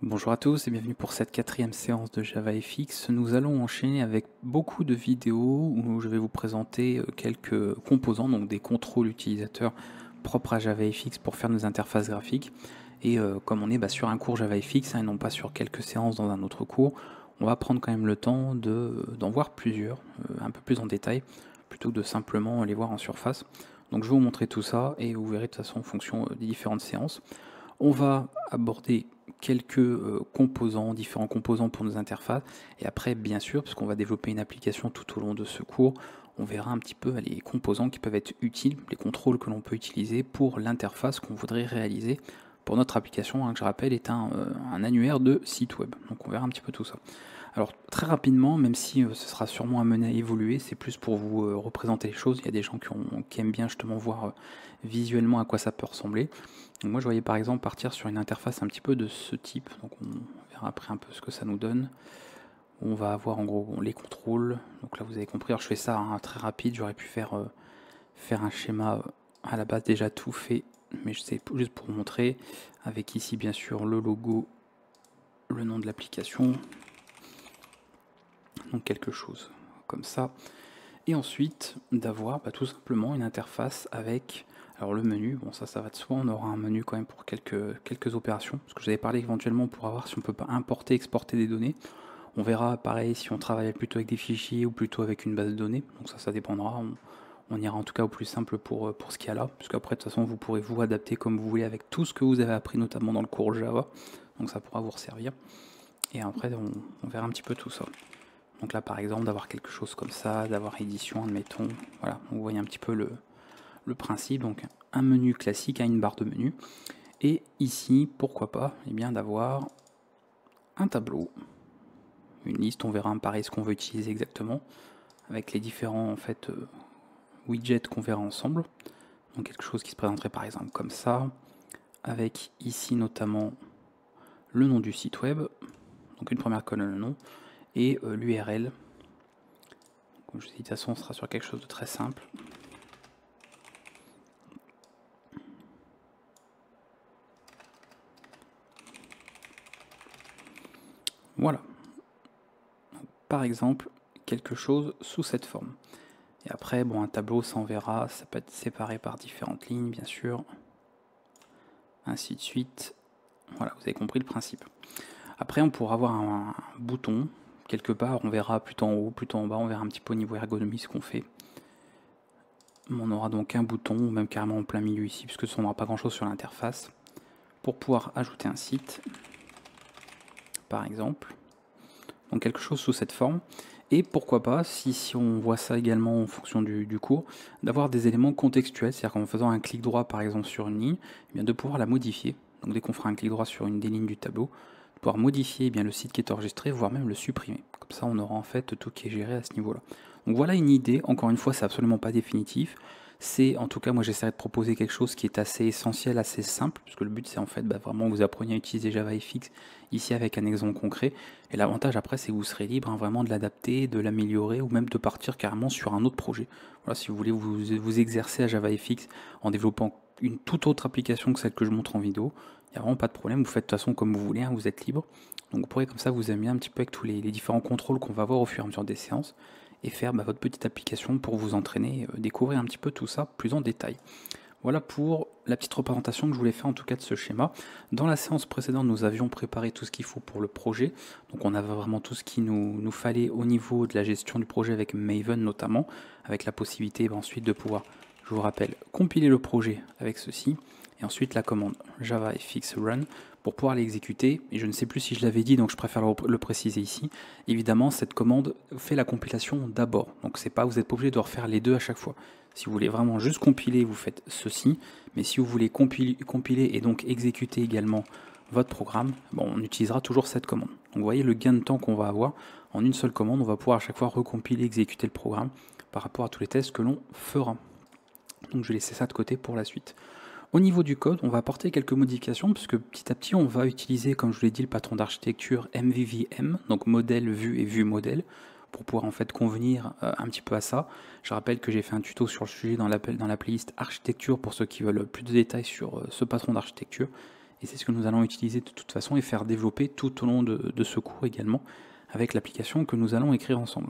Bonjour à tous et bienvenue pour cette quatrième séance de JavaFX. Nous allons enchaîner avec beaucoup de vidéos où je vais vous présenter quelques composants, donc des contrôles utilisateurs propres à JavaFX pour faire nos interfaces graphiques. Et comme on est sur un cours JavaFX et non pas sur quelques séances dans un autre cours, on va prendre quand même le temps d'en voir plusieurs, un peu plus en détail, plutôt que de simplement les voir en surface. Donc je vais vous montrer tout ça et vous verrez de toute façon en fonction des différentes séances. On va aborder quelques différents composants pour nos interfaces, et après, bien sûr, puisqu'on va développer une application tout au long de ce cours, on verra un petit peu les composants qui peuvent être utiles, les contrôles que l'on peut utiliser pour l'interface qu'on voudrait réaliser pour notre application, que je rappelle est un annuaire de site web. Donc on verra un petit peu tout ça. Alors très rapidement, même si ce sera sûrement amené à évoluer, c'est plus pour vous représenter les choses. Il y a des gens qui aiment bien justement voir visuellement à quoi ça peut ressembler. Donc moi je voyais par exemple partir sur une interface un petit peu de ce type. Donc on verra après un peu ce que ça nous donne. On va avoir en gros les contrôles. Donc là vous avez compris, alors je fais ça très rapide, j'aurais pu faire un schéma à la base déjà tout fait, mais c'est juste pour vous montrer, avec ici bien sûr le logo, le nom de l'application, donc quelque chose comme ça, et ensuite d'avoir tout simplement une interface avec, alors le menu, bon ça va de soi, on aura un menu quand même pour quelques opérations, parce que je vous avais parlé éventuellement pour voir si on peut pas importer, exporter des données. On verra pareil si on travaille plutôt avec des fichiers ou plutôt avec une base de données, donc ça dépendra. On ira en tout cas au plus simple pour ce qu'il y a là, parce qu'après de toute façon vous pourrez vous adapter comme vous voulez avec tout ce que vous avez appris notamment dans le cours Java, donc ça pourra vous servir. Et après on verra un petit peu tout ça. Donc là par exemple d'avoir quelque chose comme ça, d'avoir édition, admettons, voilà, vous voyez un petit peu le principe, donc un menu classique à une barre de menu. Et ici, pourquoi pas, eh bien d'avoir un tableau, une liste, on verra pareil ce qu'on veut utiliser exactement, avec les différents widgets qu'on verra ensemble. Donc quelque chose qui se présenterait par exemple comme ça, avec ici notamment le nom du site web, donc une première colonne le nom, et l'URL. Comme je vous ai dit, de toute façon on sera sur quelque chose de très simple. Voilà. Par exemple, quelque chose sous cette forme. Et après, bon, un tableau, ça on verra, ça peut être séparé par différentes lignes, bien sûr. Ainsi de suite. Voilà, vous avez compris le principe. Après, on pourra avoir un bouton, quelque part, on verra plutôt en haut, plutôt en bas, on verra un petit peu au niveau ergonomie ce qu'on fait. On aura donc un bouton, ou même carrément en plein milieu ici, puisque on n'aura pas grand chose sur l'interface, pour pouvoir ajouter un site, par exemple. Donc quelque chose sous cette forme. Et pourquoi pas, si on voit ça également en fonction du cours, d'avoir des éléments contextuels, c'est-à-dire qu'en faisant un clic droit par exemple sur une ligne, eh bien de pouvoir la modifier. Donc dès qu'on fera un clic droit sur une des lignes du tableau, de pouvoir modifier le site qui est enregistré, voire même le supprimer. Comme ça on aura en fait tout qui est géré à ce niveau-là. Donc voilà une idée, encore une fois c'est absolument pas définitif. C'est, en tout cas, moi j'essaierai de proposer quelque chose qui est assez essentiel, assez simple, puisque le but c'est en fait vraiment que vous appreniez à utiliser JavaFX ici avec un exemple concret. Et l'avantage après c'est que vous serez libre vraiment de l'adapter, de l'améliorer ou même de partir carrément sur un autre projet. Voilà, si vous voulez vous exercer à JavaFX en développant une toute autre application que celle que je montre en vidéo, il n'y a vraiment pas de problème, vous faites de toute façon comme vous voulez, vous êtes libre. Donc vous pourrez comme ça vous amuser un petit peu avec tous les différents contrôles qu'on va voir au fur et à mesure des séances et faire votre petite application pour vous entraîner, découvrir un petit peu tout ça plus en détail. Voilà pour la petite représentation que je voulais faire en tout cas de ce schéma. Dans la séance précédente, nous avions préparé tout ce qu'il faut pour le projet. Donc on avait vraiment tout ce qu'il nous fallait au niveau de la gestion du projet avec Maven notamment, avec la possibilité ensuite de pouvoir, je vous rappelle, compiler le projet avec ceci, et ensuite la commande JavaFX Run pour pouvoir l'exécuter. Et je ne sais plus si je l'avais dit, donc je préfère le préciser ici. Évidemment, cette commande fait la compilation d'abord. Donc c'est pas, vous n'êtes pas obligé de refaire les deux à chaque fois. Si vous voulez vraiment juste compiler, vous faites ceci. Mais si vous voulez compiler et donc exécuter également votre programme, on utilisera toujours cette commande. Donc vous voyez le gain de temps qu'on va avoir. En une seule commande, on va pouvoir à chaque fois recompiler, exécuter le programme par rapport à tous les tests que l'on fera. Donc je vais laisser ça de côté pour la suite. Au niveau du code, on va apporter quelques modifications puisque petit à petit on va utiliser, comme je vous l'ai dit, le patron d'architecture MVVM, donc modèle, vue et vue modèle, pour pouvoir en fait convenir un petit peu à ça. Je rappelle que j'ai fait un tuto sur le sujet dans la playlist architecture pour ceux qui veulent plus de détails sur ce patron d'architecture. et c'est ce que nous allons utiliser de toute façon et faire développer tout au long de ce cours également, avec l'application que nous allons écrire ensemble.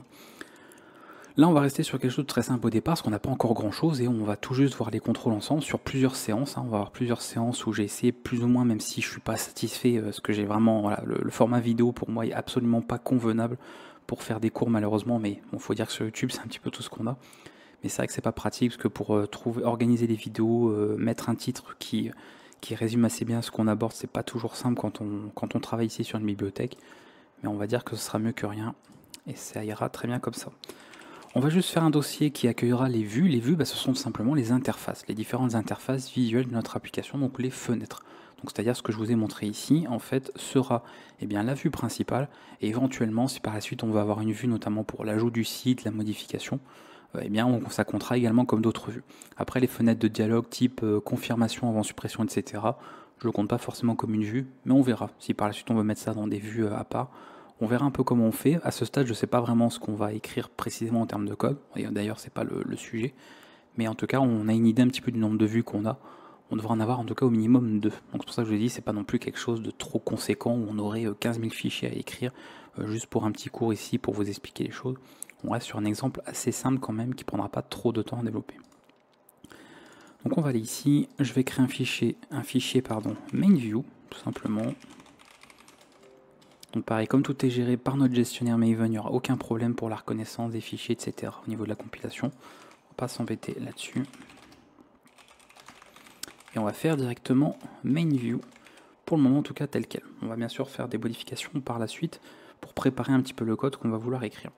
Là, on va rester sur quelque chose de très simple au départ, parce qu'on n'a pas encore grand chose, et on va tout juste voir les contrôles ensemble sur plusieurs séances. On va avoir plusieurs séances où j'ai essayé plus ou moins, même si je ne suis pas satisfait, parce que j'ai vraiment, voilà, le format vidéo pour moi est absolument pas convenable pour faire des cours malheureusement, mais bon, faut dire que sur YouTube c'est un petit peu tout ce qu'on a. Mais c'est vrai que c'est pas pratique, parce que pour organiser les vidéos, mettre un titre qui résume assez bien ce qu'on aborde, c'est pas toujours simple quand on travaille ici sur une bibliothèque. Mais on va dire que ce sera mieux que rien, et ça ira très bien comme ça. On va juste faire un dossier qui accueillera les vues. Les vues, ce sont tout simplement les interfaces, les différentes interfaces visuelles de notre application, donc les fenêtres. Donc c'est-à-dire ce que je vous ai montré ici, en fait, sera la vue principale, et éventuellement, si par la suite on va avoir une vue notamment pour l'ajout du site, la modification, ça comptera également comme d'autres vues. Après, les fenêtres de dialogue type confirmation avant suppression, etc., je ne le compte pas forcément comme une vue, mais on verra. Si par la suite on veut mettre ça dans des vues à part, on verra un peu comment on fait. À ce stade, je ne sais pas vraiment ce qu'on va écrire précisément en termes de code. D'ailleurs, ce n'est pas le sujet. Mais en tout cas, on a une idée un petit peu du nombre de vues qu'on a. On devrait en avoir en tout cas au minimum 2. Donc c'est pour ça que je vous dis, c'est pas non plus quelque chose de trop conséquent où on aurait 15 000 fichiers à écrire juste pour un petit cours ici pour vous expliquer les choses. On reste sur un exemple assez simple quand même qui prendra pas trop de temps à développer. Donc on va aller ici, je vais créer un fichier main view, tout simplement. Donc pareil, comme tout est géré par notre gestionnaire Maven, il n'y aura aucun problème pour la reconnaissance des fichiers, etc. au niveau de la compilation. On ne va pas s'embêter là-dessus. Et on va faire directement main view, pour le moment en tout cas tel quel. On va bien sûr faire des modifications par la suite pour préparer un petit peu le code qu'on va vouloir écrire.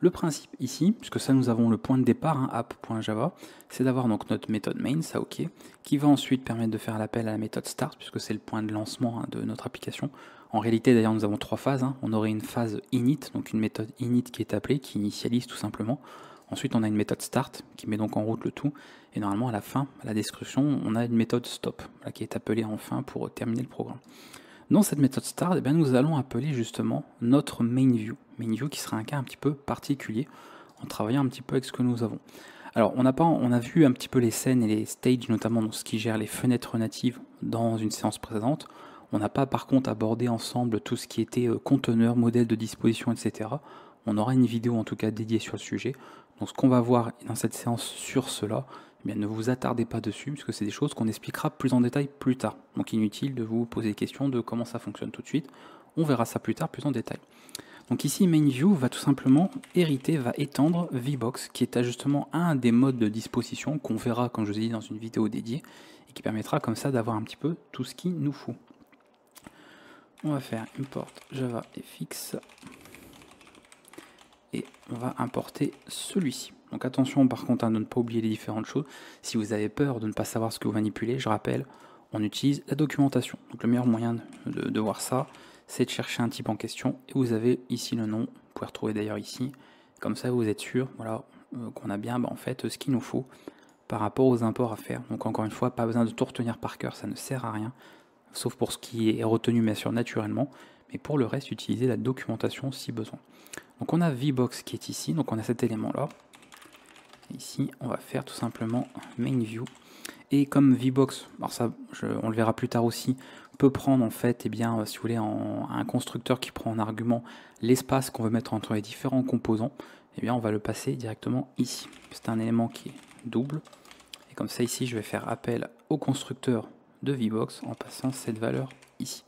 Le principe ici, puisque ça nous avons le point de départ, app.java, c'est d'avoir donc notre méthode main, ça ok, qui va ensuite permettre de faire l'appel à la méthode start, puisque c'est le point de lancement de notre application. En réalité d'ailleurs nous avons 3 phases, on aurait une phase init, donc une méthode init qui est appelée, qui initialise tout simplement. Ensuite on a une méthode start qui met donc en route le tout, et normalement à la fin, à la description, on a une méthode stop, qui est appelée enfin pour terminer le programme. Dans cette méthode start, nous allons appeler justement notre main view qui sera un cas un petit peu particulier en travaillant un petit peu avec ce que nous avons. Alors on a vu un petit peu les scènes et les stages, notamment dans ce qui gère les fenêtres natives dans une séance précédente. On n'a pas par contre abordé ensemble tout ce qui était conteneur, modèle de disposition, etc. On aura une vidéo en tout cas dédiée sur le sujet. Donc ce qu'on va voir dans cette séance sur cela, ne vous attardez pas dessus, puisque c'est des choses qu'on expliquera plus en détail plus tard. Donc inutile de vous poser des questions de comment ça fonctionne tout de suite. On verra ça plus tard, plus en détail. Donc ici, MainView va tout simplement va étendre VBox, qui est justement un des modes de disposition qu'on verra, comme je vous ai dit, dans une vidéo dédiée, et qui permettra comme ça d'avoir un petit peu tout ce qu'il nous faut. On va faire import JavaFX, et on va importer celui-ci. Donc attention par contre à ne pas oublier les différentes choses. Si vous avez peur de ne pas savoir ce que vous manipulez, je rappelle, on utilise la documentation. Donc le meilleur moyen de voir ça, c'est de chercher un type en question, et vous avez ici le nom, vous pouvez retrouver d'ailleurs ici, comme ça vous êtes sûr qu'on a bien en fait ce qu'il nous faut par rapport aux imports à faire. Donc encore une fois, pas besoin de tout retenir par cœur, ça ne sert à rien, sauf pour ce qui est retenu bien sûr naturellement, mais pour le reste, utilisez la documentation si besoin. Donc on a VBox qui est ici, donc on a cet élément là. Ici, on va faire tout simplement MainView. Et comme VBox, alors ça, on le verra plus tard aussi, peut prendre en fait, si vous voulez, un constructeur qui prend en argument l'espace qu'on veut mettre entre les différents composants, on va le passer directement ici. C'est un élément qui est double. Et comme ça, ici, je vais faire appel au constructeur de VBox en passant cette valeur ici.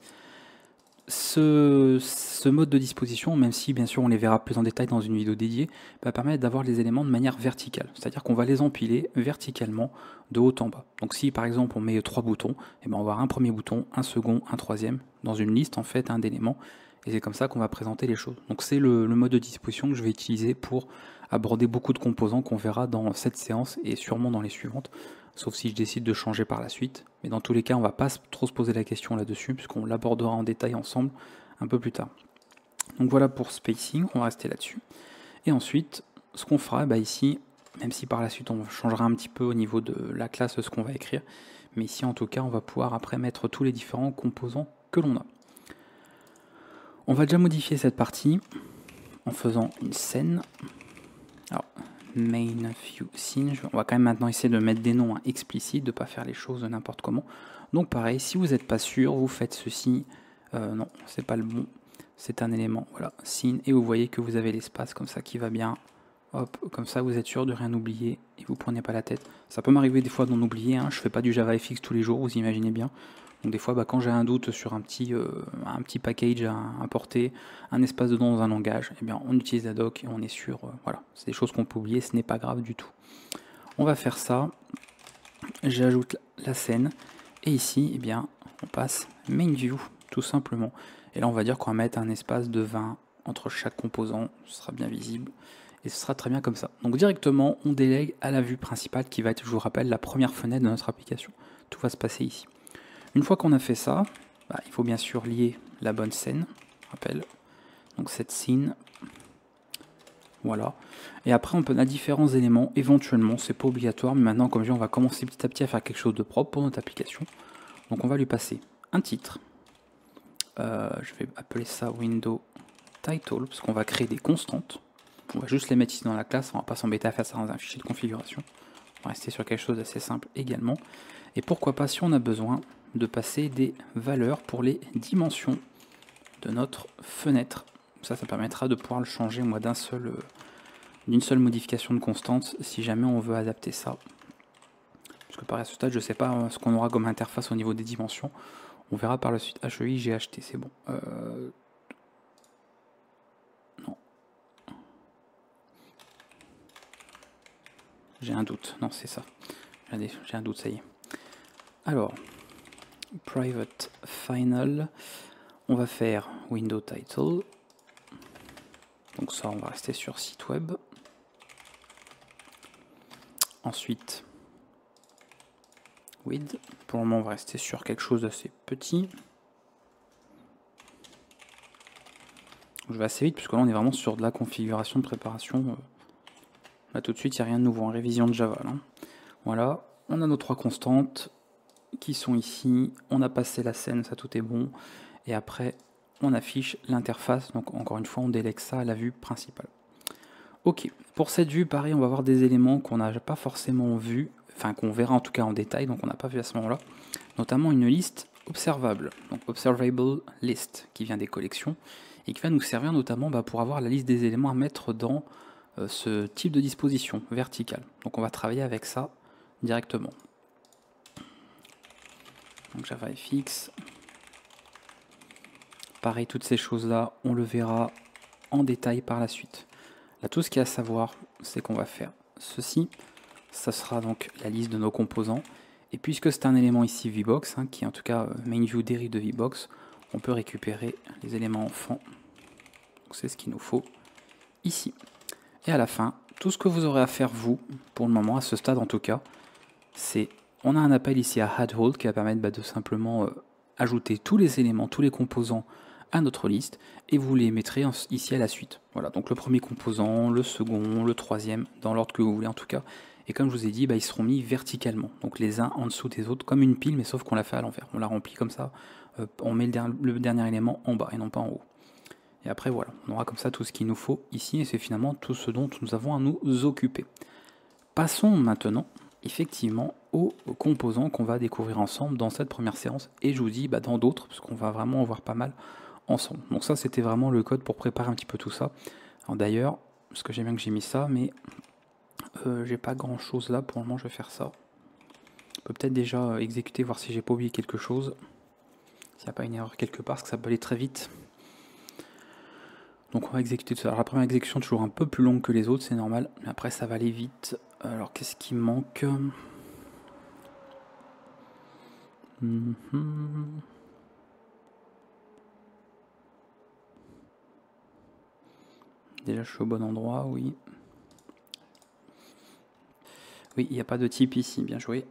Ce mode de disposition, même si bien sûr on les verra plus en détail dans une vidéo dédiée, va permettre d'avoir les éléments de manière verticale, c'est-à-dire qu'on va les empiler verticalement de haut en bas. Donc si par exemple on met 3 boutons, on va avoir un premier bouton, un second, un troisième, dans une liste en fait d'éléments, et c'est comme ça qu'on va présenter les choses. Donc c'est le mode de disposition que je vais utiliser pour aborder beaucoup de composants qu'on verra dans cette séance et sûrement dans les suivantes, sauf si je décide de changer par la suite. Mais dans tous les cas, on ne va pas trop se poser la question là-dessus, puisqu'on l'abordera en détail ensemble un peu plus tard. Donc voilà pour spacing, on va rester là-dessus. Et ensuite, ce qu'on fera ici, même si par la suite on changera un petit peu au niveau de la classe ce qu'on va écrire, mais ici en tout cas, on va pouvoir après mettre tous les différents composants que l'on a. On va déjà modifier cette partie en faisant une scène. Alors, main view scene. On va quand même maintenant essayer de mettre des noms explicites, de ne pas faire les choses n'importe comment. Donc pareil, si vous n'êtes pas sûr, vous faites ceci. Non, c'est pas le bon. C'est un élément, voilà, scene. Et vous voyez que vous avez l'espace comme ça qui va bien. Hop, comme ça vous êtes sûr de rien oublier et vous prenez pas la tête. Ça peut m'arriver des fois d'en oublier, hein. Je fais pas du JavaFX tous les jours, vous imaginez bien. Donc des fois, quand j'ai un doute sur un petit package à importer, un espace dedans dans un langage, eh bien on utilise la doc et on est sûr. Voilà, c'est des choses qu'on peut oublier, ce n'est pas grave du tout. On va faire ça. J'ajoute la scène et ici, eh bien, on passe main view tout simplement. Et là, on va dire qu'on va mettre un espace de 20 entre chaque composant, ce sera bien visible. Et ce sera très bien comme ça. Donc directement, on délègue à la vue principale qui va être, je vous rappelle, la première fenêtre de notre application. Tout va se passer ici. Une fois qu'on a fait ça, il faut bien sûr lier la bonne scène. Rappel. Donc cette scene. Voilà. Et après, on peut mettre différents éléments. Éventuellement, c'est pas obligatoire, mais maintenant, comme je dis, on va commencer petit à petit à faire quelque chose de propre pour notre application. Donc on va lui passer un titre. Je vais appeler ça window title, parce qu'on va créer des constantes. On va juste les mettre ici dans la classe, on va pas s'embêter à faire ça dans un fichier de configuration. On va rester sur quelque chose d'assez simple également. Et pourquoi pas, si on a besoin, de passer des valeurs pour les dimensions de notre fenêtre. Ça permettra de pouvoir le changer moi d'une seule modification de constante si jamais on veut adapter ça. Parce que par ce stade, je ne sais pas ce qu'on aura comme interface au niveau des dimensions. On verra par la suite. HEI, j'ai acheté, c'est bon. Non. J'ai un doute. Non, c'est ça. J'ai un doute, ça y est. Alors, private final. On va faire window title. Donc ça, on va rester sur site web. Ensuite, width. Pour le moment, on va rester sur quelque chose d'assez petit. Je vais assez vite, puisque là, on est vraiment sur de la configuration de préparation. Là, tout de suite, il n'y a rien de nouveau en révision de Java. Là. Voilà, on a nos trois constantes qui sont ici. On a passé la scène, ça tout est bon. Et après, on affiche l'interface. Donc, encore une fois, on délègue ça à la vue principale. Ok, pour cette vue, pareil, on va avoir des éléments qu'on n'a pas forcément vus, enfin qu'on verra en tout cas en détail, donc on n'a pas vu à ce moment-là, notamment une liste observable, donc observable list, qui vient des collections, et qui va nous servir notamment pour avoir la liste des éléments à mettre dans ce type de disposition verticale. Donc on va travailler avec ça directement. Donc JavaFX, pareil, toutes ces choses-là, on le verra en détail par la suite. Là, tout ce qu'il y a à savoir, c'est qu'on va faire ceci. Ça sera donc la liste de nos composants. Et puisque c'est un élément ici VBox, qui en tout cas main view dérive de VBox, on peut récupérer les éléments enfants. C'est ce qu'il nous faut ici. Et à la fin, tout ce que vous aurez à faire vous, pour le moment, à ce stade en tout cas, c'est, on a un appel ici à add_hold qui va permettre de simplement ajouter tous les éléments, tous les composants à notre liste et vous les mettrez ici à la suite. Voilà, donc le premier composant, le second, le troisième, dans l'ordre que vous voulez en tout cas. Et comme je vous ai dit, ils seront mis verticalement, donc les uns en dessous des autres, comme une pile, mais sauf qu'on l'a fait à l'envers. On l'a rempli comme ça, on met le dernier élément en bas et non pas en haut. Et après voilà, on aura comme ça tout ce qu'il nous faut ici, et c'est finalement tout ce dont nous avons à nous occuper. Passons maintenant effectivement aux composants qu'on va découvrir ensemble dans cette première séance, et je vous dis dans d'autres, parce qu'on va vraiment en voir pas mal ensemble. Donc ça c'était vraiment le code pour préparer un petit peu tout ça. Alors d'ailleurs, parce que j'ai bien que j'ai mis ça, mais j'ai pas grand chose là, pour le moment je vais faire ça. On peut peut-être déjà exécuter, voir si j'ai pas oublié quelque chose. S'il n'y a pas une erreur quelque part, parce que ça peut aller très vite. Donc on va exécuter tout ça. Alors la première exécution est toujours un peu plus longue que les autres, c'est normal, mais après ça va aller vite. Alors qu'est-ce qui manque? Déjà je suis au bon endroit, oui. Oui, il n'y a pas de type ici, bien joué.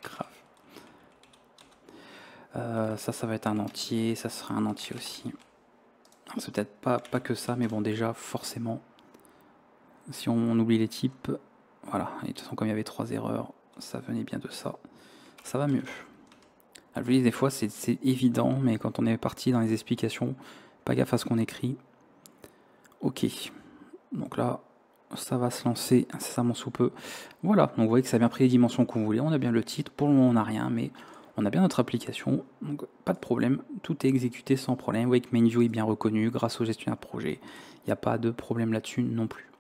Grave. Ça va être un entier, ça sera un entier aussi. C'est peut-être pas que ça, mais bon déjà forcément, si on oublie les types, voilà, et de toute façon comme il y avait 3 erreurs, ça venait bien de ça, ça va mieux. Alors, je vous dis, des fois c'est évident, mais quand on est parti dans les explications, pas gaffe à ce qu'on écrit. Ok, donc là, ça va se lancer incessamment sous peu. Voilà, donc vous voyez que ça a bien pris les dimensions qu'on voulait, on a bien le titre, pour le moment on n'a rien, mais on a bien notre application, donc pas de problème, tout est exécuté sans problème. Vous voyez que MainView est bien reconnu grâce au gestionnaire de projet, il n'y a pas de problème là-dessus non plus.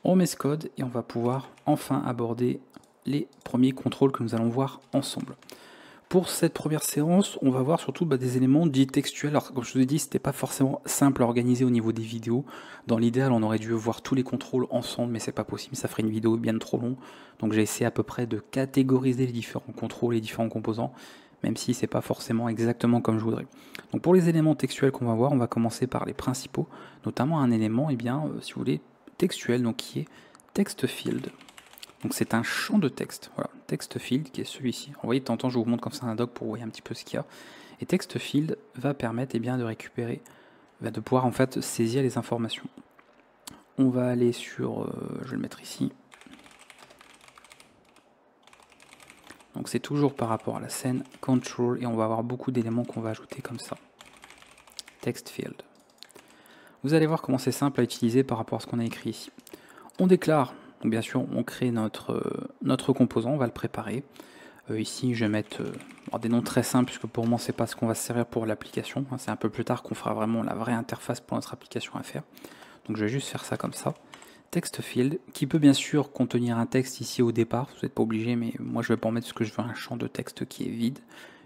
On met ce code et on va pouvoir enfin aborder les premiers contrôles que nous allons voir ensemble. Pour cette première séance, on va voir surtout des éléments dits textuels. Alors, comme je vous ai dit, c'était pas forcément simple à organiser au niveau des vidéos. Dans l'idéal, on aurait dû voir tous les contrôles ensemble, mais c'est pas possible, ça ferait une vidéo bien trop longue. Donc j'ai essayé à peu près de catégoriser les différents contrôles, les différents composants, même si c'est pas forcément exactement comme je voudrais. Donc pour les éléments textuels qu'on va voir, on va commencer par les principaux, notamment un élément, si vous voulez, textuel, donc qui est text field. Donc c'est un champ de texte, voilà, text field qui est celui-ci. Vous voyez, de temps en temps, je vous montre comme ça un doc pour voir un petit peu ce qu'il y a. Et text field va permettre de récupérer, de pouvoir en fait saisir les informations. On va aller sur, je vais le mettre ici. Donc c'est toujours par rapport à la scène control et on va avoir beaucoup d'éléments qu'on va ajouter comme ça. Text field. Vous allez voir comment c'est simple à utiliser par rapport à ce qu'on a écrit ici. On déclare. Donc bien sûr, on crée notre composant, on va le préparer. Ici, je vais mettre des noms très simples, puisque pour moi, c'est pas ce qu'on va se servir pour l'application. C'est un peu plus tard qu'on fera vraiment la vraie interface pour notre application à faire. Donc je vais juste faire ça comme ça. Text field, qui peut bien sûr contenir un texte ici au départ, vous n'êtes pas obligé, mais moi je vais pas en mettre ce que je veux, un champ de texte qui est vide.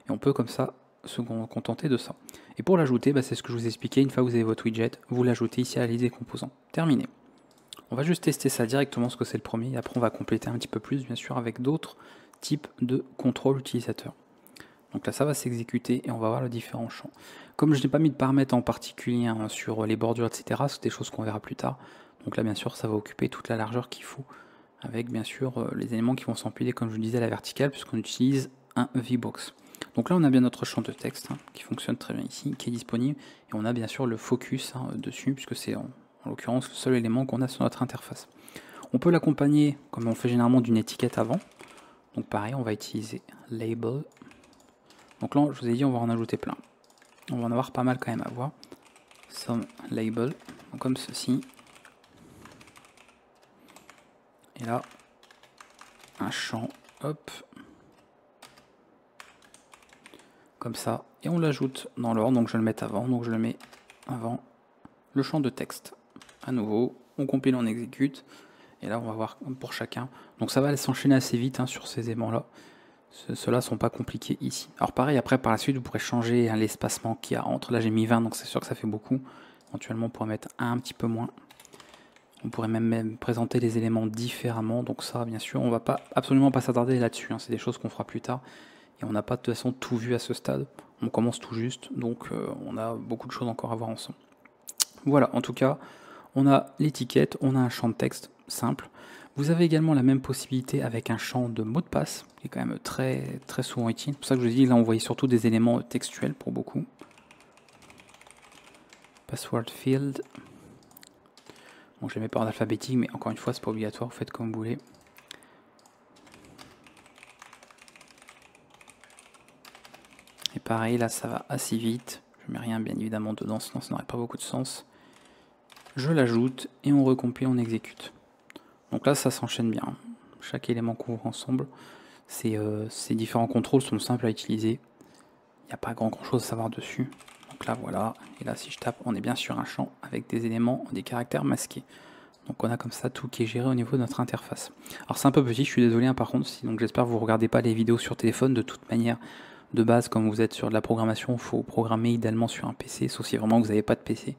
Et on peut comme ça se contenter de ça. Et pour l'ajouter, c'est ce que je vous expliquais, une fois que vous avez votre widget, vous l'ajoutez ici à la liste des composants. Terminé. On va juste tester ça directement, ce que c'est le premier, et après on va compléter un petit peu plus, bien sûr, avec d'autres types de contrôle utilisateur. Donc là, ça va s'exécuter et on va voir les différents champs. Comme je n'ai pas mis de paramètres en particulier sur les bordures, etc., c'est des choses qu'on verra plus tard. Donc là, bien sûr, ça va occuper toute la largeur qu'il faut, avec bien sûr les éléments qui vont s'empiler, comme je vous disais, à la verticale, puisqu'on utilise un VBox. Donc là, on a bien notre champ de texte, qui fonctionne très bien ici, qui est disponible, et on a bien sûr le focus dessus, puisque c'est en l'occurrence le seul élément qu'on a sur notre interface. On peut l'accompagner, comme on fait généralement, d'une étiquette avant. Donc pareil, on va utiliser label. Donc là, je vous ai dit, on va en ajouter plein. On va en avoir pas mal quand même à voir. Some label, donc comme ceci. Et là, un champ, hop, comme ça. Et on l'ajoute dans l'ordre, donc je vais le mettre avant, donc je le mets avant le champ de texte. À nouveau, on compile, on exécute. Et là, on va voir pour chacun. Donc ça va s'enchaîner assez vite sur ces aimants-là. Ceux-là sont pas compliqués ici. Alors pareil, après par la suite, vous pourrez changer l'espacement qu'il y a entre. Là, j'ai mis 20, donc c'est sûr que ça fait beaucoup. Éventuellement, on pourrait mettre un petit peu moins. On pourrait même présenter les éléments différemment. Donc ça, bien sûr, on va absolument pas s'attarder là-dessus. C'est des choses qu'on fera plus tard. Et on n'a pas de toute façon tout vu à ce stade. On commence tout juste, donc on a beaucoup de choses encore à voir ensemble. Voilà, en tout cas, on a l'étiquette, on a un champ de texte simple. Vous avez également la même possibilité avec un champ de mot de passe, qui est quand même très, très souvent utile. C'est pour ça que je vous dis, là on voyait surtout des éléments textuels pour beaucoup. Password field. Bon, je les mets par ordre alphabétique, mais encore une fois, c'est pas obligatoire, vous faites comme vous voulez. Et pareil, là ça va assez vite. Je mets rien bien évidemment dedans, sinon ça n'aurait pas beaucoup de sens. Je l'ajoute et on recompile, on exécute. Donc là, ça s'enchaîne bien. Chaque élément qu'on voit ensemble, ces différents contrôles sont simples à utiliser. Il n'y a pas grand chose à savoir dessus. Donc là, voilà. Et là, si je tape, on est bien sur un champ avec des éléments, des caractères masqués. Donc on a comme ça tout qui est géré au niveau de notre interface. Alors c'est un peu petit, je suis désolé par contre. Donc j'espère que vous ne regardez pas les vidéos sur téléphone. De toute manière, de base, comme vous êtes sur de la programmation, il faut programmer idéalement sur un PC, sauf si vraiment vous n'avez pas de PC.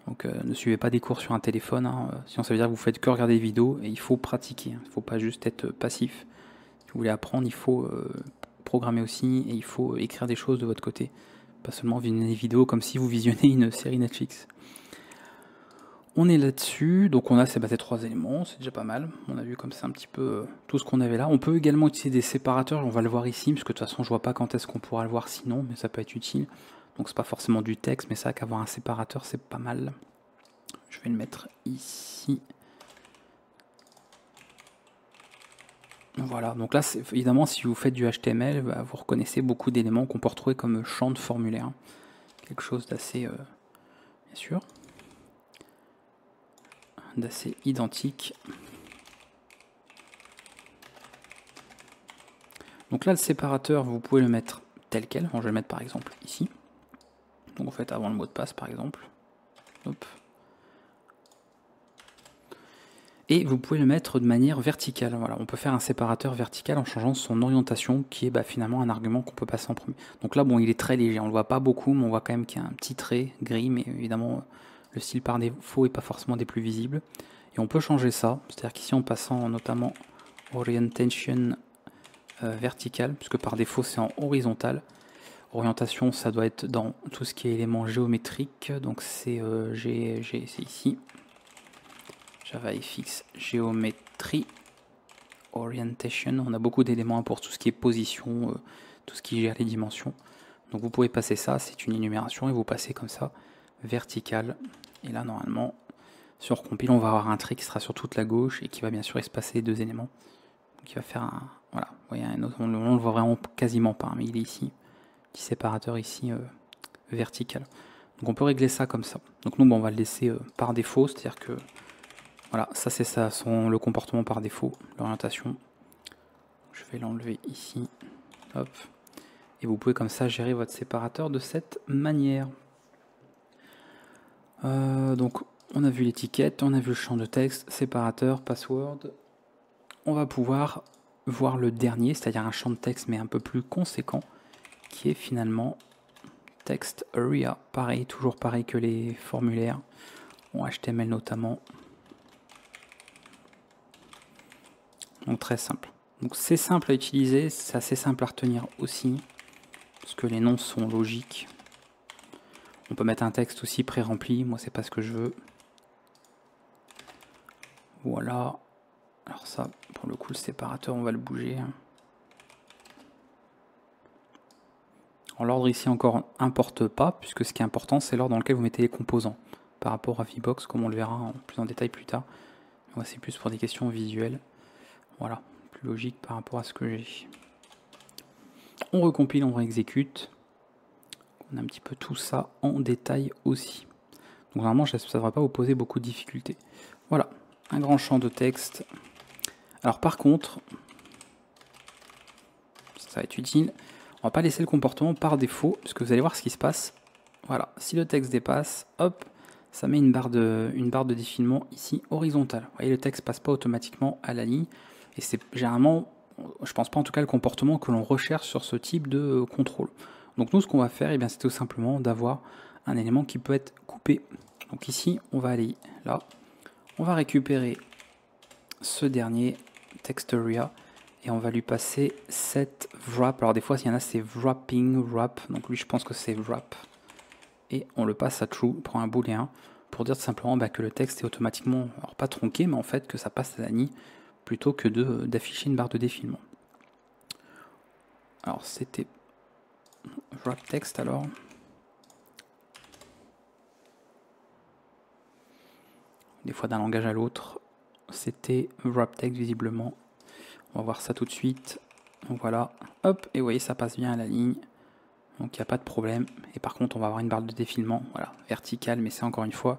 Donc ne suivez pas des cours sur un téléphone, sinon ça veut dire que vous faites que regarder des vidéos et il faut pratiquer, il ne faut pas juste être passif. Si vous voulez apprendre, il faut programmer aussi et il faut écrire des choses de votre côté, pas seulement visionner des vidéos comme si vous visionnez une série Netflix. On est là-dessus, donc on a ces trois éléments, c'est déjà pas mal. On a vu comme ça un petit peu tout ce qu'on avait là. On peut également utiliser des séparateurs, on va le voir ici, parce que de toute façon je vois pas quand est-ce qu'on pourra le voir sinon, mais ça peut être utile. Donc c'est pas forcément du texte, mais c'est vrai qu'avoir un séparateur c'est pas mal. Je vais le mettre ici. Voilà, donc là évidemment si vous faites du HTML, vous reconnaissez beaucoup d'éléments qu'on peut retrouver comme champ de formulaire. Quelque chose d'assez bien sûr. d'assez identique. Donc là, le séparateur, vous pouvez le mettre tel quel. Bon, je vais le mettre par exemple ici. Donc vous faites avant le mot de passe par exemple. Hop. Et vous pouvez le mettre de manière verticale. Voilà, on peut faire un séparateur vertical en changeant son orientation, qui est finalement un argument qu'on peut passer en premier. Donc là, bon, il est très léger, on le voit pas beaucoup, mais on voit quand même qu'il y a un petit trait gris, mais évidemment, le style par défaut n'est pas forcément des plus visibles. Et on peut changer ça, c'est-à-dire qu'ici, en passant notamment Orientation vertical, puisque par défaut, c'est en horizontal. Orientation, ça doit être dans tout ce qui est éléments géométriques, donc c'est c'est ici. JavaFX géométrie orientation, on a beaucoup d'éléments pour tout ce qui est position, tout ce qui gère les dimensions. Donc vous pouvez passer ça, c'est une énumération et vous passez comme ça vertical. Et là normalement sur compile on va avoir un trait qui sera sur toute la gauche et qui va bien sûr espacer les deux éléments. Donc il va faire un voilà, vous voyez un autre, on le voit vraiment quasiment pas, mais il est ici, petit séparateur ici vertical. Donc on peut régler ça comme ça. Donc nous bon, on va le laisser par défaut, c'est-à-dire que voilà, ça c'est ça, le comportement par défaut, l'orientation. Je vais l'enlever ici. Hop. Et vous pouvez comme ça gérer votre séparateur de cette manière. Donc on a vu l'étiquette, on a vu le champ de texte, séparateur, password. On va pouvoir voir le dernier, c'est-à-dire un champ de texte mais un peu plus conséquent, qui est finalement text area. Pareil, toujours pareil que les formulaires, en HTML notamment. Donc très simple. Donc c'est simple à utiliser, c'est assez simple à retenir aussi, parce que les noms sont logiques. On peut mettre un texte aussi pré-rempli, moi c'est pas ce que je veux. Voilà. Alors ça, pour le coup, le séparateur, on va le bouger. Alors l'ordre ici encore importe pas, puisque ce qui est important, c'est l'ordre dans lequel vous mettez les composants, par rapport à VBox, comme on le verra plus en détail plus tard. Moi c'est plus pour des questions visuelles. Voilà, plus logique par rapport à ce que j'ai. On recompile, on réexécute. On a un petit peu tout ça en détail aussi. Donc normalement, ça ne devrait pas vous poser beaucoup de difficultés. Voilà, un grand champ de texte. Alors par contre, ça va être utile, on va pas laisser le comportement par défaut, puisque vous allez voir ce qui se passe. Voilà, si le texte dépasse, hop, ça met une barre de défilement ici horizontale. Vous voyez, le texte passe pas automatiquement à la ligne. Et c'est généralement, je pense pas en tout cas le comportement que l'on recherche sur ce type de contrôle. Donc nous, ce qu'on va faire, c'est tout simplement d'avoir un élément qui peut être coupé. Donc ici, on va aller là, on va récupérer ce dernier text area et on va lui passer set wrap. Alors des fois, il y en a, c'est wrapping, wrap. Donc lui, je pense que c'est wrap. Et on le passe à true, on prend un booléen pour dire tout simplement que le texte est automatiquement, alors pas tronqué, mais en fait que ça passe à la ligne plutôt que d'afficher une barre de défilement. Alors c'était wrap text alors. Des fois d'un langage à l'autre, c'était wrap text visiblement. On va voir ça tout de suite. Donc voilà, hop, et vous voyez ça passe bien à la ligne. Donc il n'y a pas de problème. Et par contre on va avoir une barre de défilement, voilà, verticale, mais c'est encore une fois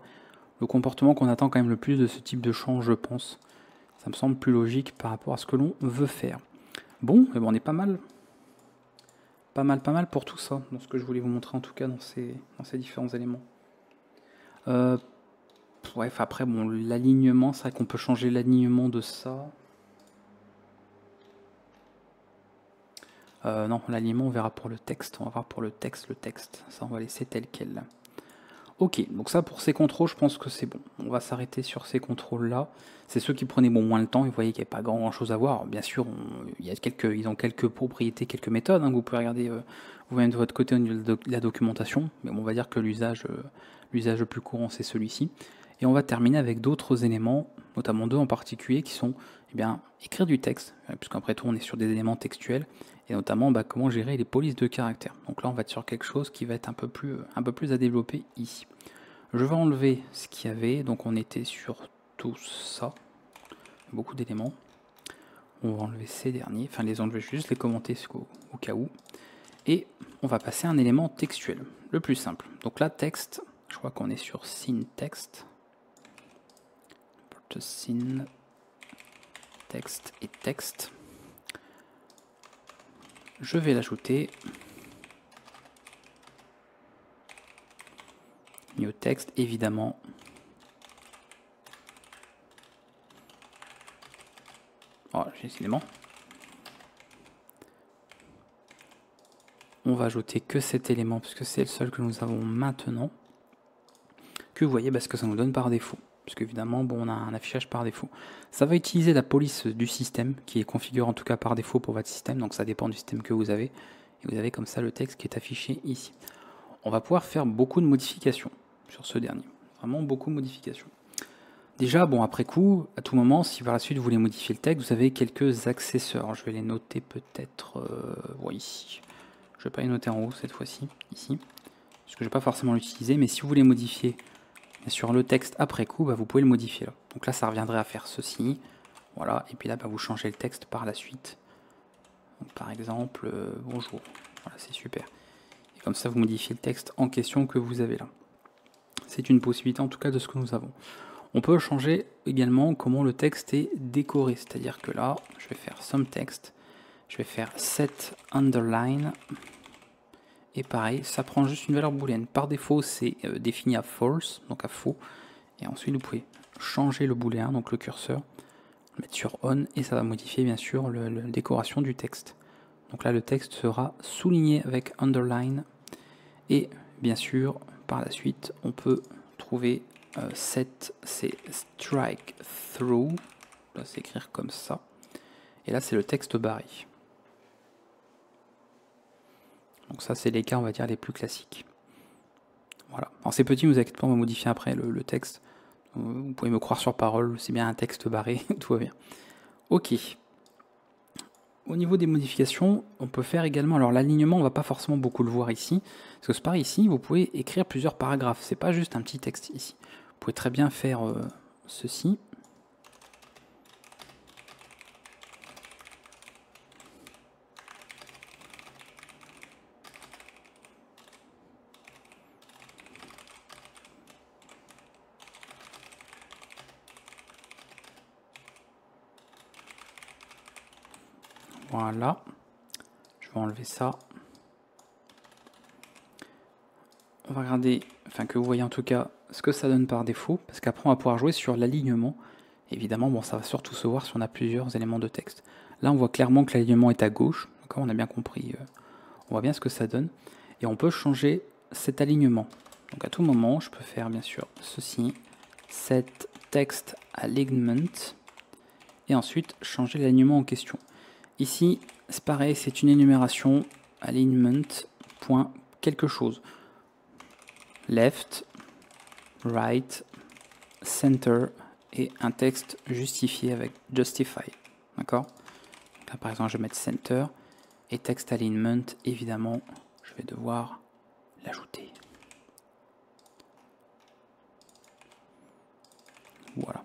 le comportement qu'on attend quand même le plus de ce type de champ, je pense. Ça me semble plus logique par rapport à ce que l'on veut faire. Bon, et bon, on est pas mal pour tout ça, dans ce que je voulais vous montrer en tout cas dans ces différents éléments. Ouais, après, bon, l'alignement, c'est vrai qu'on peut changer l'alignement de ça. Non, l'alignement, on verra pour le texte. On va voir pour le texte. Ça, on va laisser tel quel. Ok, donc ça pour ces contrôles, je pense que c'est bon. On va s'arrêter sur ces contrôles-là. C'est ceux qui prenaient moins le temps. Et vous voyez qu'il n'y a pas grand-chose à voir. Alors, bien sûr, ils ont quelques propriétés, quelques méthodes. Vous pouvez regarder vous-même de votre côté au niveau de la documentation. Mais bon, on va dire que l'usage le plus courant, c'est celui-ci. Et on va terminer avec d'autres éléments, notamment deux en particulier, qui sont écrire du texte, puisqu'après tout, on est sur des éléments textuels. Et notamment comment gérer les polices de caractères. Donc là on va être sur quelque chose qui va être un peu plus à développer ici. Je vais enlever ce qu'il y avait, donc on était sur tout ça, beaucoup d'éléments. On va enlever ces derniers, enfin les enlever, juste les commenter au cas où. Et on va passer à un élément textuel, le plus simple. Donc là texte, je crois qu'on est sur syntext. scene, texte et texte. Je vais l'ajouter. New text, évidemment. Oh, décidément. On va ajouter que cet élément, puisque c'est le seul que nous avons maintenant. Que vous voyez, ce que ça nous donne par défaut. Parce qu'évidemment, bon, on a un affichage par défaut. Ça va utiliser la police du système, qui est configurée en tout cas par défaut pour votre système, donc ça dépend du système que vous avez. Et vous avez comme ça le texte qui est affiché ici. On va pouvoir faire beaucoup de modifications sur ce dernier. Vraiment beaucoup de modifications. Déjà, bon, après coup, à tout moment, si par la suite vous voulez modifier le texte, vous avez quelques accessoires. Je vais les noter peut-être ici. Je ne vais pas les noter en haut cette fois-ci, ici. Parce que je ne vais pas forcément l'utiliser, mais si vous voulez modifier sur le texte après coup, vous pouvez le modifier là. Donc là, ça reviendrait à faire ceci. Voilà, et puis là, vous changez le texte par la suite. Donc, par exemple, bonjour. Voilà, c'est super. Et comme ça, vous modifiez le texte en question que vous avez là. C'est une possibilité en tout cas de ce que nous avons. On peut changer également comment le texte est décoré. C'est-à-dire que là, je vais faire some text. Je vais faire set underline. Et pareil, ça prend juste une valeur booléenne. Par défaut, c'est défini à false, donc à faux. Et ensuite, vous pouvez changer le booléen, donc le curseur, le mettre sur on, et ça va modifier bien sûr la décoration du texte. Donc là, le texte sera souligné avec underline. Et bien sûr, par la suite, on peut trouver set, c'est strike through. Là, c'est écrire comme ça. Et là, c'est le texte barré. Donc ça, c'est les cas, on va dire, les plus classiques. Voilà. Alors c'est petit, ne vous inquiétez pas, on va modifier après le texte. Vous pouvez me croire sur parole, c'est bien un texte barré, tout va bien. Ok. Au niveau des modifications, on peut faire également, alors l'alignement, on va pas forcément beaucoup le voir ici, parce que c'est pareil ici, vous pouvez écrire plusieurs paragraphes, c'est pas juste un petit texte ici. Vous pouvez très bien faire ceci. Voilà, je vais enlever ça. On va regarder, enfin que vous voyez en tout cas ce que ça donne par défaut, parce qu'après on va pouvoir jouer sur l'alignement. Évidemment, bon, ça va surtout se voir si on a plusieurs éléments de texte. Là, on voit clairement que l'alignement est à gauche, on a bien compris, on voit bien ce que ça donne. Et on peut changer cet alignement. Donc à tout moment, je peux faire bien sûr ceci, set text alignment, et ensuite changer l'alignement en question. Ici, c'est pareil, c'est une énumération, alignment, point, quelque chose. Left, right, center, et un texte justifié avec justify. D'accord? Là, par exemple, je vais mettre center, et text alignment, évidemment, je vais devoir l'ajouter. Voilà.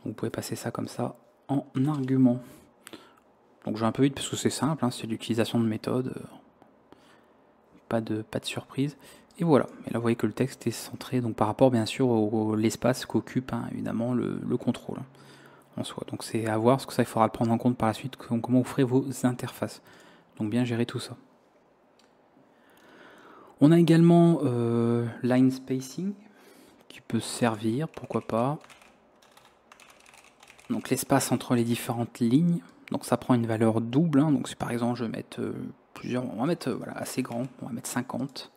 Donc, vous pouvez passer ça comme ça en argument. Donc je vais un peu vite parce que c'est simple, hein, c'est l'utilisation de méthode, pas de surprise. Et voilà, et là vous voyez que le texte est centré donc par rapport bien sûr à l'espace qu'occupe évidemment le contrôle en soi. Donc c'est à voir, parce que ça il faudra le prendre en compte par la suite, comment vous ferez vos interfaces. Donc bien gérer tout ça. On a également line spacing qui peut servir, pourquoi pas. Donc l'espace entre les différentes lignes. Donc ça prend une valeur double, hein. Donc si par exemple je vais mettre plusieurs, on va mettre voilà, assez grand, on va mettre 50.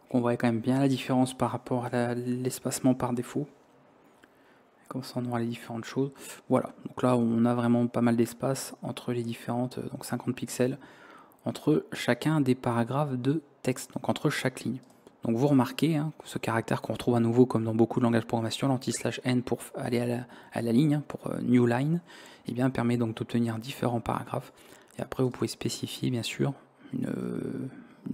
Donc on voit quand même bien la différence par rapport à l'espacement par défaut. Comme ça on aura les différentes choses. Voilà, donc là on a vraiment pas mal d'espace entre les différentes, donc 50 pixels, entre chacun des paragraphes de texte, donc entre chaque ligne. Donc vous remarquez ce caractère qu'on retrouve à nouveau comme dans beaucoup de langages de programmation, l'anti/n pour aller à la ligne, pour new line, et bien permet donc d'obtenir différents paragraphes. Et après vous pouvez spécifier bien sûr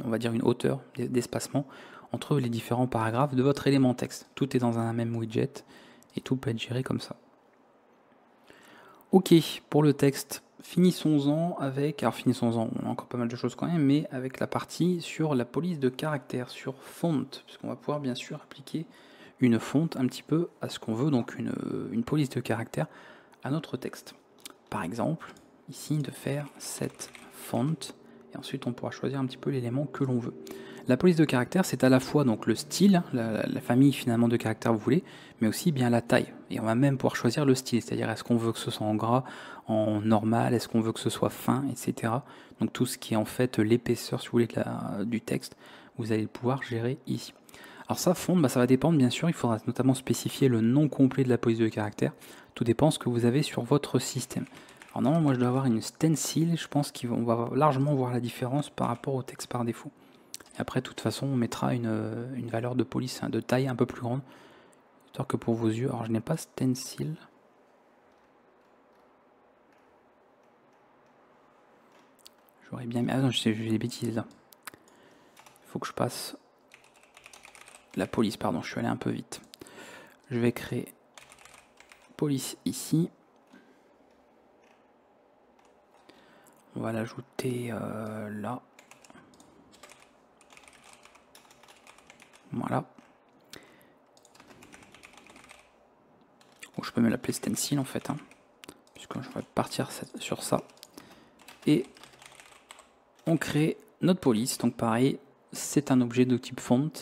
on va dire une hauteur d'espacement entre les différents paragraphes de votre élément texte. Tout est dans un même widget et tout peut être géré comme ça. Ok, pour le texte, finissons-en avec, alors finissons-en, on a encore pas mal de choses quand même, mais avec la partie sur la police de caractère, sur font, puisqu'on va pouvoir bien sûr appliquer une fonte un petit peu à ce qu'on veut, donc une police de caractère à notre texte. Par exemple, ici de faire cette font, et ensuite on pourra choisir un petit peu l'élément que l'on veut. La police de caractère, c'est à la fois donc le style, la famille finalement de caractères que vous voulez, mais aussi bien la taille. Et on va même pouvoir choisir le style, c'est-à-dire est-ce qu'on veut que ce soit en gras, en normal, est-ce qu'on veut que ce soit fin, etc. Donc tout ce qui est en fait l'épaisseur, si vous voulez, du texte, vous allez pouvoir gérer ici. Alors ça, font, ça va dépendre bien sûr, il faudra notamment spécifier le nom complet de la police de caractère. Tout dépend de ce que vous avez sur votre système. Alors normalement, moi je dois avoir une stencil, je pense qu'on va largement voir la différence par rapport au texte par défaut. Et après, de toute façon, on mettra une valeur de police, de taille un peu plus grande, histoire que pour vos yeux. Alors je n'ai pas stencil. J'aurais bien mis... Ah non, j'ai des bêtises là. Il faut que je passe... La police, pardon, je suis allé un peu vite. Je vais créer police ici. On va l'ajouter là. Voilà. Ou je peux me l'appeler stencil en fait, hein, puisque je vais partir sur ça. Et on crée notre police. Donc pareil, c'est un objet de type font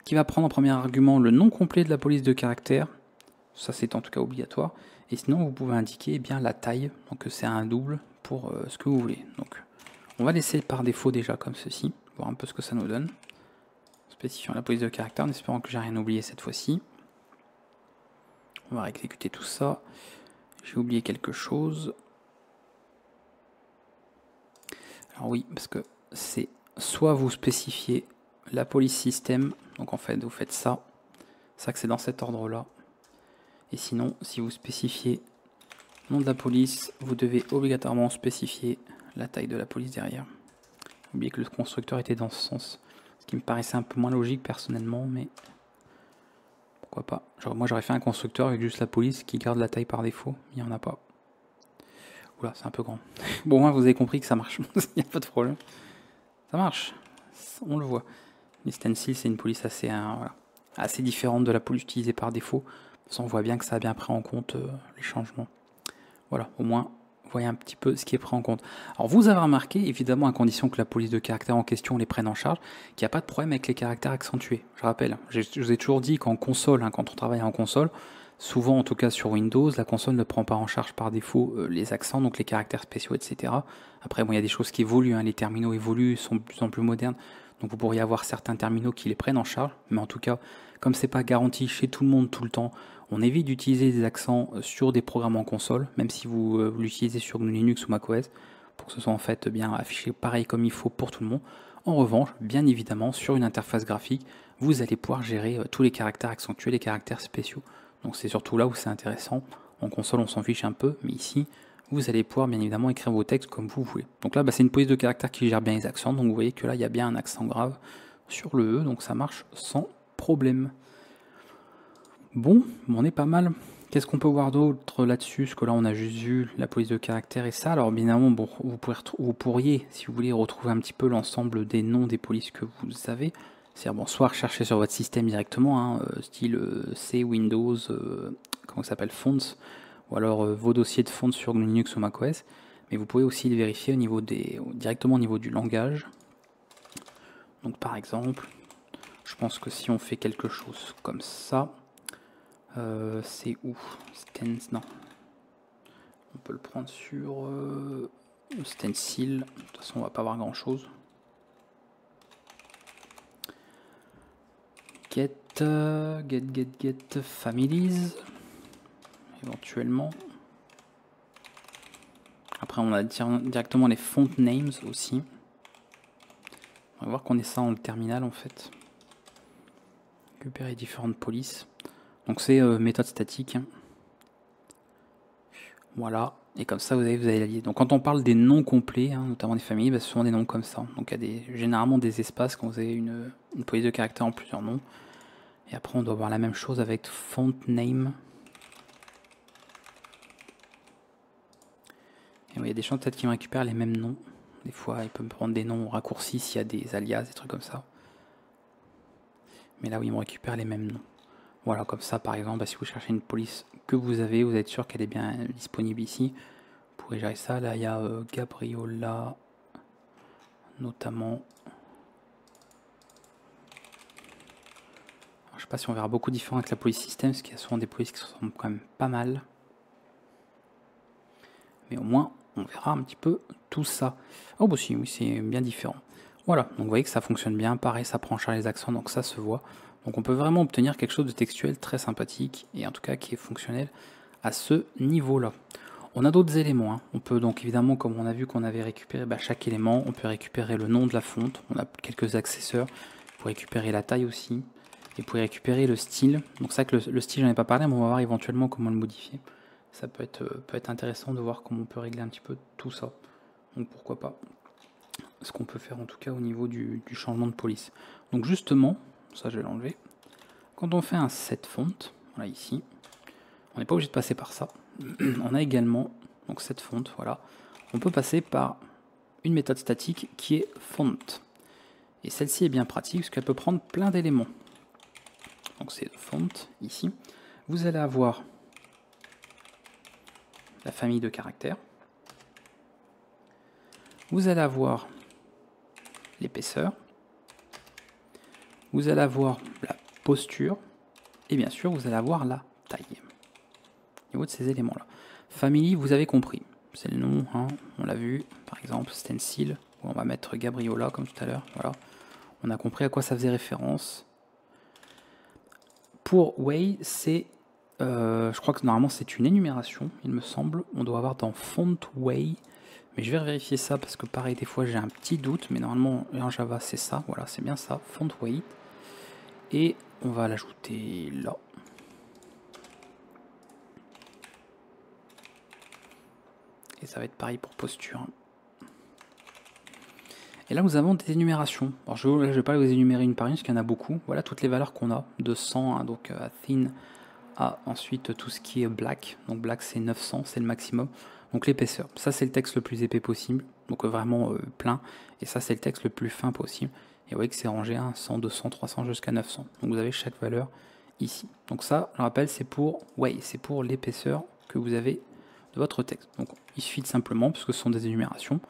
qui va prendre en premier argument le nom complet de la police de caractère. Ça c'est en tout cas obligatoire. Et sinon vous pouvez indiquer eh bien la taille. Donc c'est un double pour ce que vous voulez. Donc on va laisser par défaut déjà comme ceci, voir un peu ce que ça nous donne. Spécifiant la police de caractère en espérant que j'ai rien oublié cette fois-ci. On va exécuter tout ça. J'ai oublié quelque chose. Alors oui, parce que c'est soit vous spécifiez la police système, donc en fait vous faites ça, que c'est dans cet ordre-là. Et sinon, si vous spécifiez le nom de la police, vous devez obligatoirement spécifier la taille de la police derrière. Oubliez que le constructeur était dans ce sens, ce qui me paraissait un peu moins logique personnellement, mais pourquoi pas. Moi j'aurais fait un constructeur avec juste la police qui garde la taille par défaut, il n'y en a pas. Oula, c'est un peu grand. Bon, moi vous avez compris que ça marche, il n'y a pas de problème. Ça marche, on le voit. Les stencils, c'est une police assez, voilà, assez différente de la police utilisée par défaut. On voit bien que ça a bien pris en compte les changements. Voilà, au moins, vous voyez un petit peu ce qui est pris en compte. Alors, vous avez remarqué, évidemment, à condition que la police de caractère en question les prenne en charge, qu'il n'y a pas de problème avec les caractères accentués. Je rappelle, je vous ai toujours dit qu'en console, hein, quand on travaille en console, souvent, en tout cas sur Windows, la console ne prend pas en charge par défaut les accents, donc les caractères spéciaux, etc. Après, bon, il y a des choses qui évoluent, hein, les terminaux évoluent, sont de plus en plus modernes, donc vous pourriez avoir certains terminaux qui les prennent en charge, mais en tout cas, comme c'est pas garanti chez tout le monde tout le temps, on évite d'utiliser des accents sur des programmes en console, même si vous l'utilisez sur Linux ou macOS, pour que ce soit en fait bien affiché pareil comme il faut pour tout le monde. En revanche, bien évidemment, sur une interface graphique, vous allez pouvoir gérer tous les caractères accentués, les caractères spéciaux. Donc c'est surtout là où c'est intéressant. En console, on s'en fiche un peu, mais ici, vous allez pouvoir bien évidemment écrire vos textes comme vous voulez. Donc là, c'est une police de caractère qui gère bien les accents, donc vous voyez que là, il y a bien un accent grave sur le E, donc ça marche sans problème. Bon, on est pas mal. Qu'est-ce qu'on peut voir d'autre là-dessus? Parce que là, on a juste vu la police de caractère et ça. Alors, bien évidemment, bon, vous pourriez, si vous voulez, retrouver un petit peu l'ensemble des noms des polices que vous avez. C'est-à-dire, bon, soit rechercher sur votre système directement, hein, style C, Windows, comment ça s'appelle, Fonts, ou alors vos dossiers de Fonts sur Linux ou macOS. Mais vous pouvez aussi les vérifier au niveau directement au niveau du langage. Donc, par exemple, je pense que si on fait quelque chose comme ça, c'est où? Stens, non. On peut le prendre sur stencil. De toute façon, on va pas voir grand chose. Get families. Éventuellement. Après, on a directement les font names aussi. On va voir qu'on est ça en terminal en fait. Récupérer différentes polices. Donc c'est méthode statique. Voilà, et comme ça vous allez la lier. Donc quand on parle des noms complets, hein, notamment des familles, ce sont des noms comme ça. Donc il y a généralement des espaces quand vous avez une police de caractères en plusieurs noms. Et après on doit voir la même chose avec font name. Et il y a des champs peut-être qui vont récupérer les mêmes noms. Des fois ils peuvent prendre des noms raccourcis s'il y a des alias, des trucs comme ça. Mais là oui, ils vont récupérer les mêmes noms. Voilà, comme ça par exemple, si vous cherchez une police que vous êtes sûr qu'elle est bien disponible ici. Vous pourrez gérer ça. Là il y a Gabriola notamment. Alors, je sais pas si on verra beaucoup différent avec la police système, parce qu'il y a souvent des polices qui sont quand même pas mal. Mais au moins on verra un petit peu tout ça. Oh bah si, oui, c'est bien différent. Voilà, donc vous voyez que ça fonctionne bien, pareil, ça prend en charge les accents, donc ça se voit. Donc on peut vraiment obtenir quelque chose de textuel très sympathique, et en tout cas qui est fonctionnel à ce niveau-là. On a d'autres éléments, hein. On peut donc évidemment, comme on a vu qu'on avait récupéré chaque élément, on peut récupérer le nom de la fonte, on a quelques accessoires, pour récupérer la taille aussi, et pour récupérer le style. Donc ça que le style j'en ai pas parlé, mais on va voir éventuellement comment le modifier. Ça peut être intéressant de voir comment on peut régler un petit peu tout ça. Donc pourquoi pas. Ce qu'on peut faire en tout cas au niveau du changement de police. Donc justement, ça je vais l'enlever. Quand on fait un set font, voilà ici, on n'est pas obligé de passer par ça. On a également, donc cette font, voilà, on peut passer par une méthode statique qui est font. Et celle-ci est bien pratique parce qu'elle peut prendre plein d'éléments. Donc c'est font ici. Vous allez avoir la famille de caractères. Vous allez avoir l'épaisseur. Vous allez avoir la posture. Et bien sûr, vous allez avoir la taille. Au niveau de ces éléments-là. Family, vous avez compris. C'est le nom, hein, on l'a vu. Par exemple, stencil. On va mettre Gabriola comme tout à l'heure. Voilà. On a compris à quoi ça faisait référence. Pour way, c'est... je crois que normalement c'est une énumération, il me semble. On doit avoir dans font way. Mais je vais vérifier ça parce que pareil, des fois j'ai un petit doute. Mais normalement en Java c'est ça. Voilà, c'est bien ça. Font way. Et on va l'ajouter là. Et ça va être pareil pour posture. Et là, nous avons des énumérations. Alors, je ne vais pas les énumérer une par une, parce qu'il y en a beaucoup. Voilà toutes les valeurs qu'on a. De 100, hein, donc à thin, à ensuite tout ce qui est black. Donc black, c'est 900, c'est le maximum. Donc l'épaisseur. Ça, c'est le texte le plus épais possible. Donc vraiment plein. Et ça, c'est le texte le plus fin possible. Et vous voyez que c'est rangé à 100, 200, 300 jusqu'à 900. Donc vous avez chaque valeur ici. Donc ça, je rappelle, c'est pour c'est pour l'épaisseur que vous avez de votre texte. Donc il suffit de simplement, puisque ce sont des énumérations,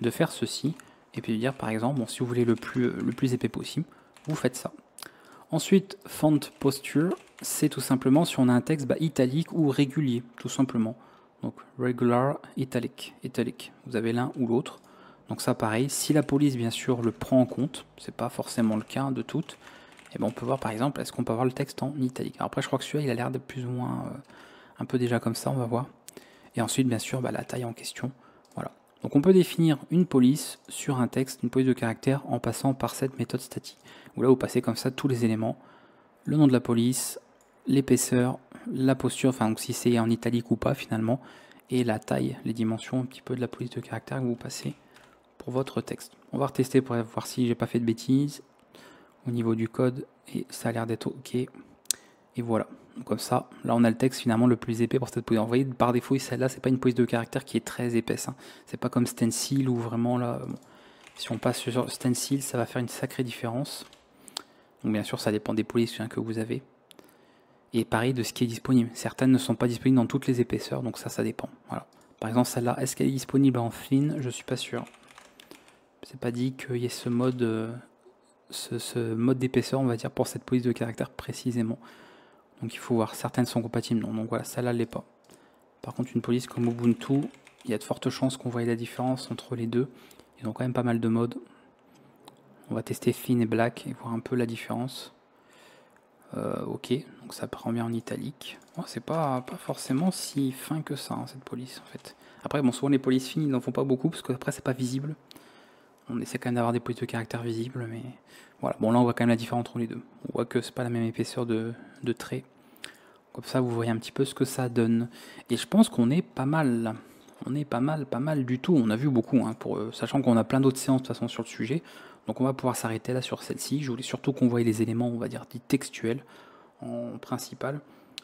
de faire ceci. Et puis de dire par exemple, bon, si vous voulez le plus épais possible, vous faites ça. Ensuite, font posture, c'est tout simplement si on a un texte italique ou régulier, tout simplement. Donc regular, italic, italic. Vous avez l'un ou l'autre. Donc ça pareil, si la police bien sûr le prend en compte, c'est pas forcément le cas de toutes, et ben on peut voir par exemple, est-ce qu'on peut avoir le texte en italique. Alors après je crois que celui-là il a l'air de plus ou moins un peu déjà comme ça, on va voir. Et ensuite bien sûr la taille en question. Voilà. Donc on peut définir une police sur un texte, une police de caractère, en passant par cette méthode statique. Où là vous passez comme ça tous les éléments, le nom de la police, l'épaisseur, la posture, enfin donc si c'est en italique ou pas finalement, et la taille, les dimensions un petit peu de la police de caractère que vous passez pour votre texte. On va retester pour voir si j'ai pas fait de bêtises au niveau du code, et ça a l'air d'être ok. Et voilà. Donc comme ça, là on a le texte finalement le plus épais pour cette police. Vous voyez, par défaut, celle-là, c'est pas une police de caractère qui est très épaisse. Hein. C'est pas comme stencil où vraiment là, bon, si on passe sur stencil, ça va faire une sacrée différence. Donc bien sûr, ça dépend des polices que vous avez. Et pareil de ce qui est disponible. Certaines ne sont pas disponibles dans toutes les épaisseurs, donc ça dépend. Voilà. Par exemple, celle-là, est-ce qu'elle est disponible en thin? Je suis pas sûr. C'est pas dit qu'il y ait ce mode, ce mode d'épaisseur, on va dire, pour cette police de caractère précisément. Donc il faut voir, certaines sont compatibles, non. Donc voilà, celle-là, elle l'est pas. Par contre, une police comme Ubuntu, il y a de fortes chances qu'on voie la différence entre les deux. Ils ont quand même pas mal de modes. On va tester thin et black et voir un peu la différence. Ok, donc ça prend bien en italique. Oh, c'est pas forcément si fin que ça, hein, cette police en fait. Après, bon, souvent les polices fines, ils n'en font pas beaucoup parce qu'après, c'est pas visible. On essaie quand même d'avoir des polices de caractère visibles, mais voilà. Bon, là, on voit quand même la différence entre les deux. On voit que c'est pas la même épaisseur de trait. Comme ça, vous voyez un petit peu ce que ça donne. Et je pense qu'on est pas mal. On est pas mal du tout. On a vu beaucoup, hein, sachant qu'on a plein d'autres séances de toute façon sur le sujet. Donc on va pouvoir s'arrêter là sur celle-ci. Je voulais surtout qu'on voie les éléments, on va dire, dits textuels en principal.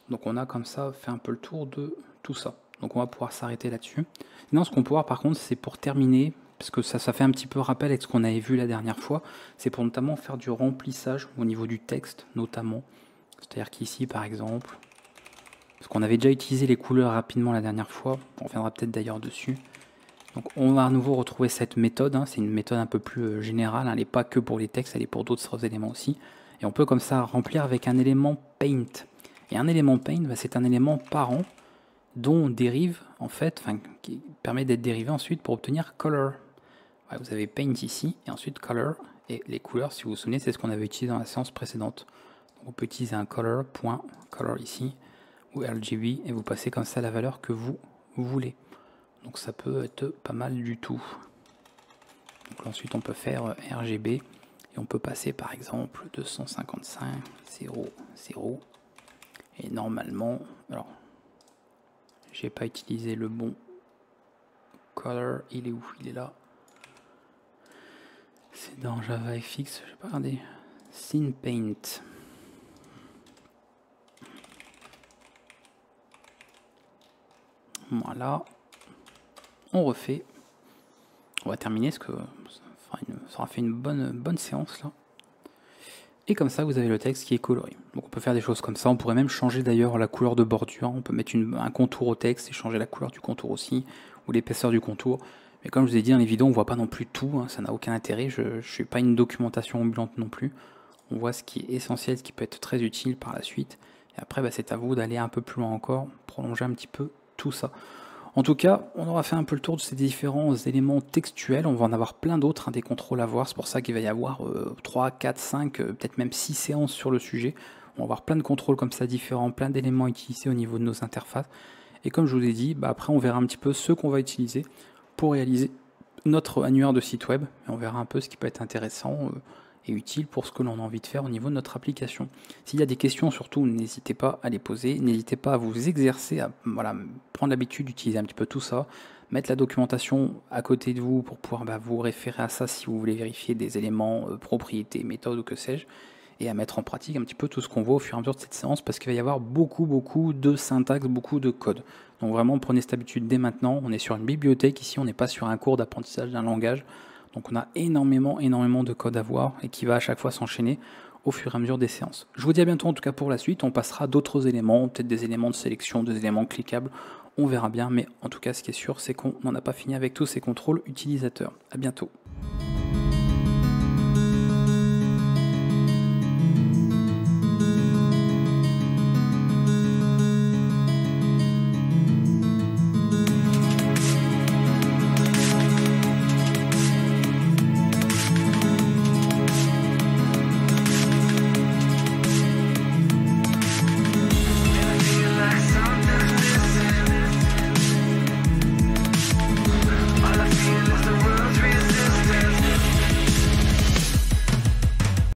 Donc on a comme ça fait un peu le tour de tout ça. Donc on va pouvoir s'arrêter là-dessus. Sinon, ce qu'on peut voir par contre, c'est pour terminer, parce que ça fait un petit peu rappel avec ce qu'on avait vu la dernière fois, c'est pour notamment faire du remplissage au niveau du texte, notamment. C'est-à-dire qu'ici, par exemple, parce qu'on avait déjà utilisé les couleurs rapidement la dernière fois, on reviendra peut-être d'ailleurs dessus. Donc on va à nouveau retrouver cette méthode, hein. C'est une méthode un peu plus générale, hein. Elle n'est pas que pour les textes, elle est pour d'autres éléments aussi. Et on peut comme ça remplir avec un élément paint. Et un élément paint, bah, c'est un élément parent dont on dérive en fait, qui permet d'être dérivé ensuite pour obtenir color. Ouais, vous avez paint ici et ensuite color. Et les couleurs, si vous vous souvenez, c'est ce qu'on avait utilisé dans la séance précédente. Donc on peut utiliser un color ici ou RGB et vous passez comme ça la valeur que vous voulez. Donc ça peut être pas mal du tout. Donc ensuite on peut faire RGB et on peut passer par exemple 255 0 0 et normalement, alors j'ai pas utilisé le bon color, il est où? Il est là. C'est dans JavaFX, je vais pas regarder. Scene Paint. Voilà. On refait. On va terminer parce que ça aura fait une bonne séance là. Et comme ça, vous avez le texte qui est coloré. Donc on peut faire des choses comme ça. On pourrait même changer d'ailleurs la couleur de bordure. On peut mettre un contour au texte et changer la couleur du contour aussi, ou l'épaisseur du contour. Mais comme je vous ai dit, dans les vidéos, on ne voit pas non plus tout. Hein, ça n'a aucun intérêt. Je ne suis pas une documentation ambulante non plus. On voit ce qui est essentiel, ce qui peut être très utile par la suite. Et après, bah, c'est à vous d'aller un peu plus loin encore, prolonger un petit peu tout ça. En tout cas, on aura fait un peu le tour de ces différents éléments textuels. On va en avoir plein d'autres, hein, des contrôles à voir. C'est pour ça qu'il va y avoir 3, 4, 5, peut-être même 6 séances sur le sujet. On va avoir plein de contrôles comme ça différents, plein d'éléments utilisés au niveau de nos interfaces. Et comme je vous ai dit, bah, après on verra un petit peu ce qu'on va utiliser pour réaliser notre annuaire de site web. Et on verra un peu ce qui peut être intéressant et utile pour ce que l'on a envie de faire au niveau de notre application. S'il y a des questions, surtout, n'hésitez pas à les poser, n'hésitez pas à vous exercer, à prendre l'habitude d'utiliser un petit peu tout ça, mettre la documentation à côté de vous pour pouvoir vous référer à ça si vous voulez vérifier des éléments, propriétés, méthodes ou que sais-je, et à mettre en pratique un petit peu tout ce qu'on voit au fur et à mesure de cette séance, parce qu'il va y avoir beaucoup de syntaxe, beaucoup de code. Donc vraiment, prenez cette habitude dès maintenant. On est sur une bibliothèque ici, on n'est pas sur un cours d'apprentissage d'un langage. Donc on a énormément de code à voir et qui va à chaque fois s'enchaîner au fur et à mesure des séances. Je vous dis à bientôt en tout cas pour la suite, on passera à d'autres éléments, peut-être des éléments de sélection, des éléments cliquables, on verra bien, mais en tout cas ce qui est sûr c'est qu'on n'en a pas fini avec tous ces contrôles utilisateurs. À bientôt.